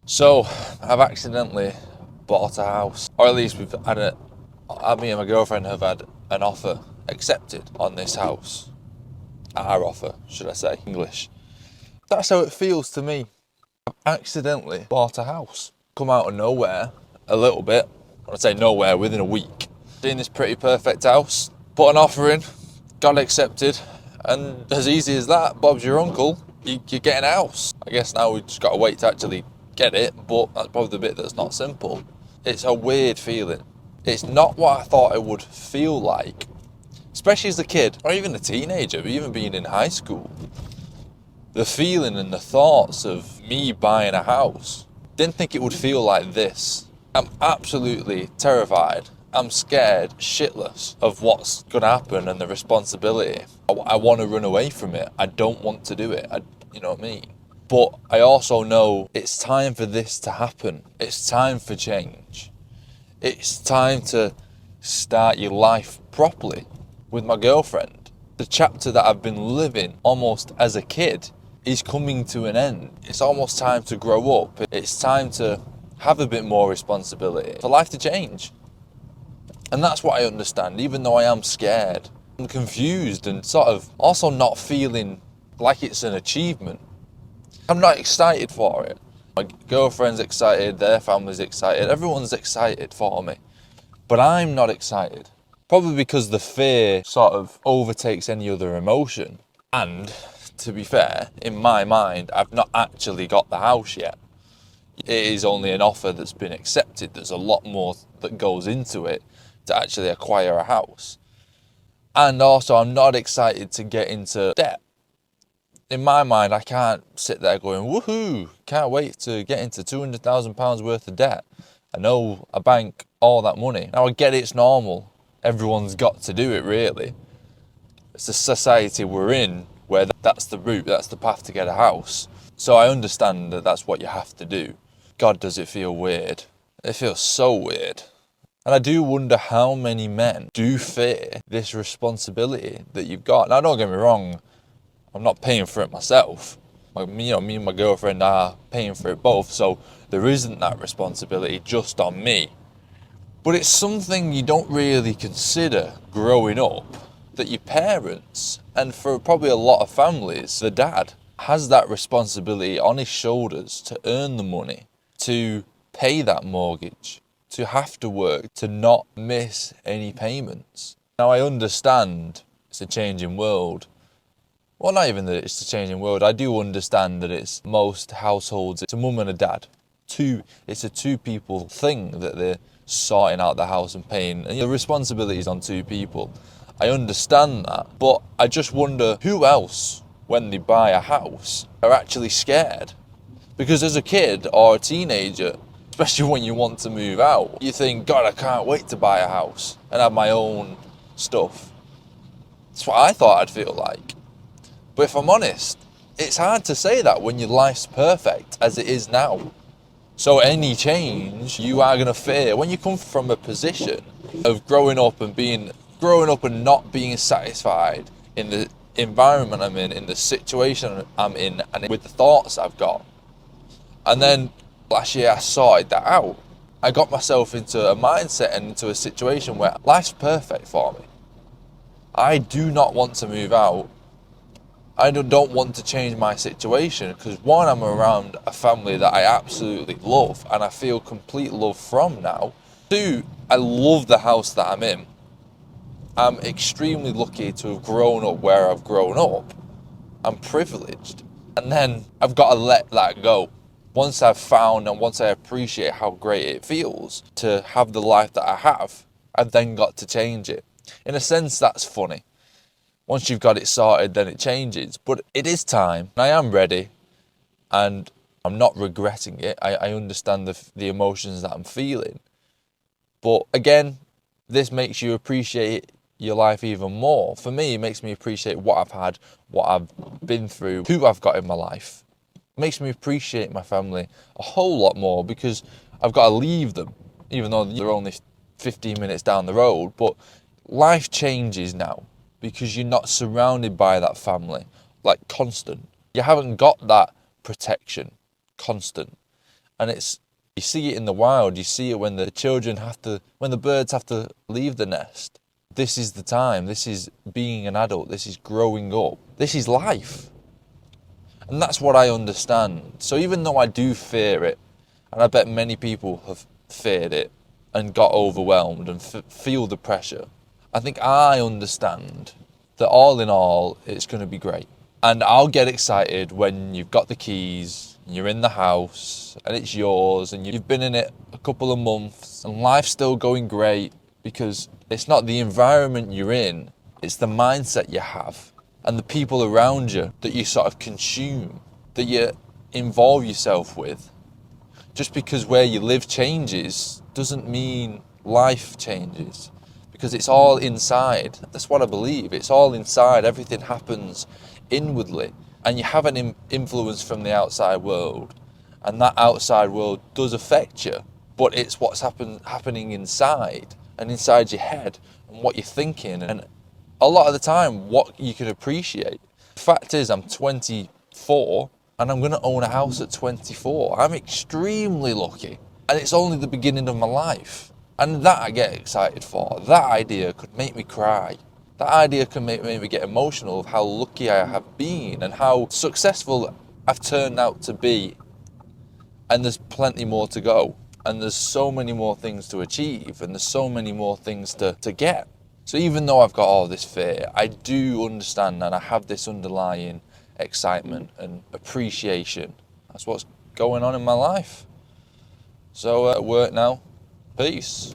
So, I've accidentally bought a house, or at least we've had me and my girlfriend have had an offer accepted on this house. Our offer, should I say, English. That's how it feels to me. I've accidentally bought a house. Come out of nowhere, a little bit. When I say nowhere, within a week. Seen this pretty perfect house, put an offer in, got accepted, and as easy as that, Bob's your uncle, you're getting a house. I guess now we've just got to wait to actually get it, but that's probably the bit that's not simple. It's a weird feeling. It's not what I thought it would feel like, especially as a kid, or even a teenager, even being in high school. The feeling and the thoughts of me buying a house, didn't think it would feel like this. I'm absolutely terrified. I'm scared shitless of what's going to happen and the responsibility. I want to run away from it. I don't want to do it. You know what I mean? But I also know it's time for this to happen. It's time for change. It's time to start your life properly with my girlfriend. The chapter that I've been living almost as a kid is coming to an end. It's almost time to grow up. It's time to have a bit more responsibility, for life to change. And that's what I understand, even though I am scared. I'm confused and sort of also not feeling like it's an achievement. I'm not excited for it. My girlfriend's excited, their family's excited, everyone's excited for me. But I'm not excited. Probably because the fear sort of overtakes any other emotion. And, to be fair, in my mind, I've not actually got the house yet. It is only an offer that's been accepted. There's a lot more that goes into it to actually acquire a house. And also, I'm not excited to get into debt. In my mind, I can't sit there going, woohoo, can't wait to get into £200,000 worth of debt. I know I bank all that money. Now I get it's normal. Everyone's got to do it, really. It's the society we're in where that's the route, that's the path to get a house. So I understand that that's what you have to do. God, does it feel weird. It feels so weird. And I do wonder how many men do fear this responsibility that you've got. Now, don't get me wrong, I'm not paying for it myself. Me and my girlfriend are paying for it both, so there isn't that responsibility just on me. But it's something you don't really consider growing up, that your parents, and for probably a lot of families, the dad has that responsibility on his shoulders to earn the money, to pay that mortgage, to have to work, to not miss any payments. Now I understand it's a changing world. Well, not even that it's a changing world. I do understand that it's most households, it's a mum and a dad. It's a two people thing that they're sorting out the house and paying. And the responsibility is on two people. I understand that. But I just wonder who else, when they buy a house, are actually scared. Because as a kid or a teenager, especially when you want to move out, you think, God, I can't wait to buy a house and have my own stuff. That's what I thought I'd feel like. But if I'm honest, it's hard to say that when your life's perfect as it is now. So any change you are going to fear. When you come from a position of growing up and not being satisfied in the environment I'm in the situation I'm in, and with the thoughts I've got. And then last year I sorted that out. I got myself into a mindset and into a situation where life's perfect for me. I do not want to move out. I don't want to change my situation because one, I'm around a family that I absolutely love and I feel complete love from now. Two, I love the house that I'm in. I'm extremely lucky to have grown up where I've grown up. I'm privileged. And then I've got to let that go. Once I've found and once I appreciate how great it feels to have the life that I have, I've then got to change it. In a sense, that's funny. Once you've got it sorted, then it changes. But it is time. I am ready. And I'm not regretting it. I understand the emotions that I'm feeling. But again, this makes you appreciate your life even more. For me, it makes me appreciate what I've had, what I've been through, who I've got in my life. It makes me appreciate my family a whole lot more because I've got to leave them, even though they're only 15 minutes down the road. But life changes now because you're not surrounded by that family, like constant. You haven't got that protection, constant. And you see it in the wild. You see it when the when the birds have to leave the nest. This is the time. This is being an adult. This is growing up. This is life. And that's what I understand. So even though I do fear it, and I bet many people have feared it and got overwhelmed and feel the pressure, I think I understand that all in all, it's going to be great. And I'll get excited when you've got the keys, you're in the house, and it's yours, and you've been in it a couple of months, and life's still going great, because it's not the environment you're in, it's the mindset you have, and the people around you that you sort of consume, that you involve yourself with. Just because where you live changes doesn't mean life changes, because it's all inside. That's what I believe. It's all inside. Everything happens inwardly, and you have an influence from the outside world, and that outside world does affect you, but it's what's happening inside and inside your head and what you're thinking, and a lot of the time what you can appreciate. The fact is, I'm 24 and I'm going to own a house at 24. I'm extremely lucky, and it's only the beginning of my life, and that I get excited for. That idea could make me cry. That idea can make me get emotional of how lucky I have been and how successful I've turned out to be. And there's plenty more to go. And there's so many more things to achieve. And there's so many more things to get. So even though I've got all this fear, I do understand, and I have this underlying excitement and appreciation. That's what's going on in my life. So at work now. Peace.